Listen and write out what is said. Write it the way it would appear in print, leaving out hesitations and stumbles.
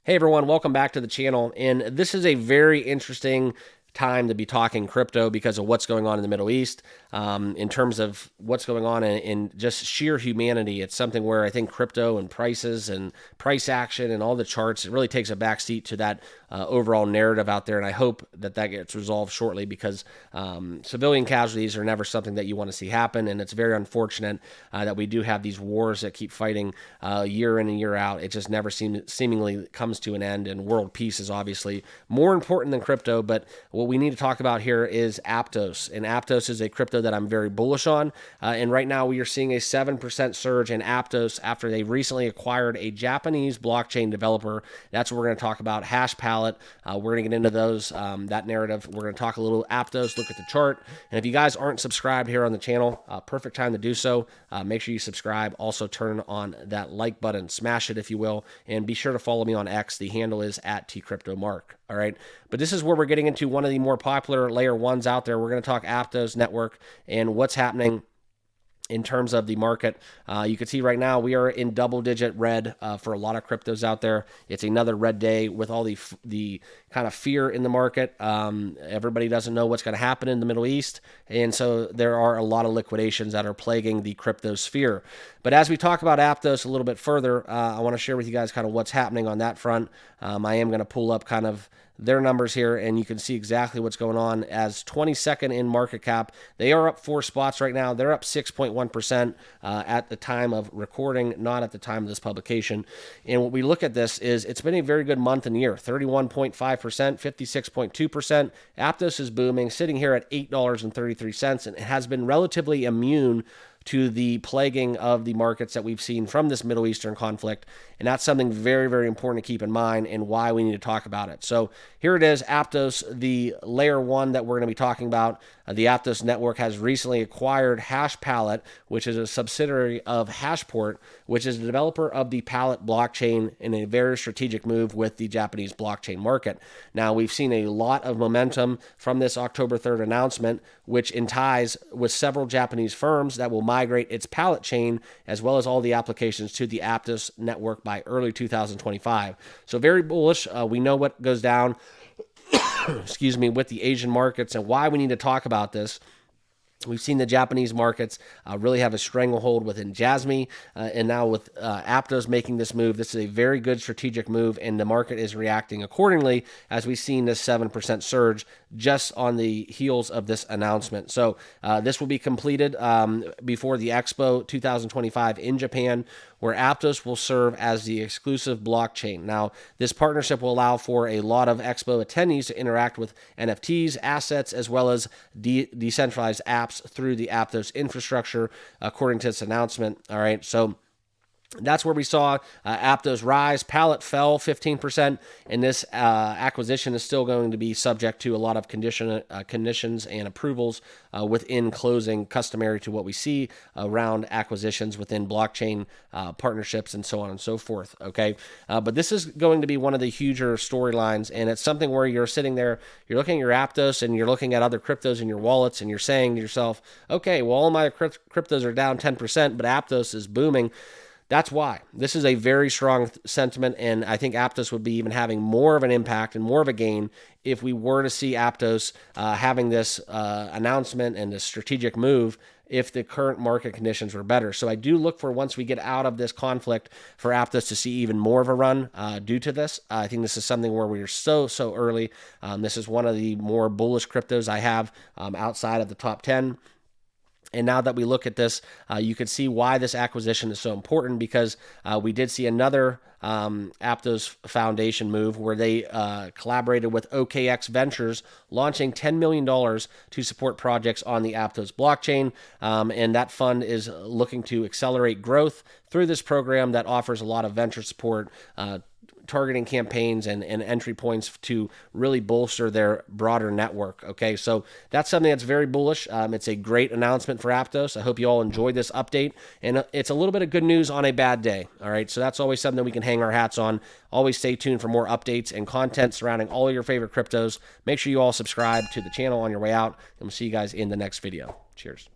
Hey everyone, welcome back to the channel. And this is a very interesting time to be talking crypto because of what's going on in the Middle East. In terms of what's going on in just sheer humanity, it's something where I think crypto and prices and price action and all the charts, it really takes a backseat to that overall narrative out there. And I hope that that gets resolved shortly because civilian casualties are never something that you want to see happen. And it's very unfortunate that we do have these wars that keep fighting year in and year out. It just never seemingly comes to an end. And world peace is obviously more important than crypto. But what we need to talk about here is Aptos. And Aptos is a crypto that I'm very bullish on. And right now we are seeing a 7% surge in Aptos after they recently acquired a Japanese blockchain developer. That's what we're going to talk about. Hash Palette. We're going to get into those, that narrative. We're going to talk a little Aptos, look at the chart. And if you guys aren't subscribed here on the channel, perfect time to do so. Make sure you subscribe. Also turn on that like button, smash it if you will, and be sure to follow me on X. The handle is @tcryptomark. All right. But this is where we're getting into one of the more popular layer ones out there. We're going to talk Aptos network and what's happening in terms of the market. You can see right now we are in double-digit red for a lot of cryptos out there. It's another red day with all the kind of fear in the market. Everybody doesn't know what's going to happen in the Middle East, and so there are a lot of liquidations that are plaguing the crypto sphere. But as we talk about Aptos a little bit further, I want to share with you guys kind of what's happening on that front. I am going to pull up kind of their numbers here, and you can see exactly what's going on. As 22nd in market cap, they are up 4 spots right now. They're up 6.1% at the time of recording, not at the time of this publication. And what we look at this is it's been a very good month and year, 31.5%, 56.2%. Aptos is booming, sitting here at $8.33, and it has been relatively immune to the plaguing of the markets that we've seen from this Middle Eastern conflict. And that's something very, very important to keep in mind and why we need to talk about it. So here it is, Aptos, the layer one that we're going to be talking about. The Aptos network has recently acquired Hash Palette, which is a subsidiary of Hashport, which is the developer of the Palette blockchain in a very strategic move with the Japanese blockchain market. Now, we've seen a lot of momentum from this October 3rd announcement, which in ties with several Japanese firms that will migrate its Palette chain as well as all the applications to the Aptos network by early 2025. So very bullish. We know what goes down excuse me, with the Asian markets and why we need to talk about this. We've seen the Japanese markets really have a stranglehold within Jasmy, and now with Aptos making this move, this is a very good strategic move, and the market is reacting accordingly as we've seen this 7% surge just on the heels of this announcement. So this will be completed before the Expo 2025 in Japan, where Aptos will serve as the exclusive blockchain. Now, this partnership will allow for a lot of Expo attendees to interact with NFTs, assets, as well as decentralized apps through the Aptos infrastructure, according to this announcement. All right, so that's where we saw Aptos rise. Palette fell 15%, and this acquisition is still going to be subject to a lot of conditions and approvals within closing, customary to what we see around acquisitions within blockchain partnerships and so on and so forth. Okay, but this is going to be one of the huger storylines, and it's something where you're sitting there, you're looking at your Aptos, and you're looking at other cryptos in your wallets, and you're saying to yourself, okay, well, all my cryptos are down 10%, but Aptos is booming. That's why. This is a very strong sentiment, and I think Aptos would be even having more of an impact and more of a gain if we were to see Aptos having this announcement and this strategic move if the current market conditions were better. So I do look for, once we get out of this conflict, for Aptos to see even more of a run due to this. I think this is something where we're so early. This is one of the more bullish cryptos I have outside of the top 10. And now that we look at this, you can see why this acquisition is so important, because we did see another Aptos Foundation move where they collaborated with OKX Ventures, launching $10 million to support projects on the Aptos blockchain. And that fund is looking to accelerate growth through this program that offers a lot of venture support, targeting campaigns and entry points to really bolster their broader network. Okay, so that's something that's very bullish. It's a great announcement for Aptos. I hope you all enjoyed this update, and it's a little bit of good news on a bad day. All right, so that's always something we can hang our hats on. Always stay tuned for more updates and content surrounding all your favorite cryptos. Make sure you all subscribe to the channel on your way out, and we'll see you guys in the next video. Cheers.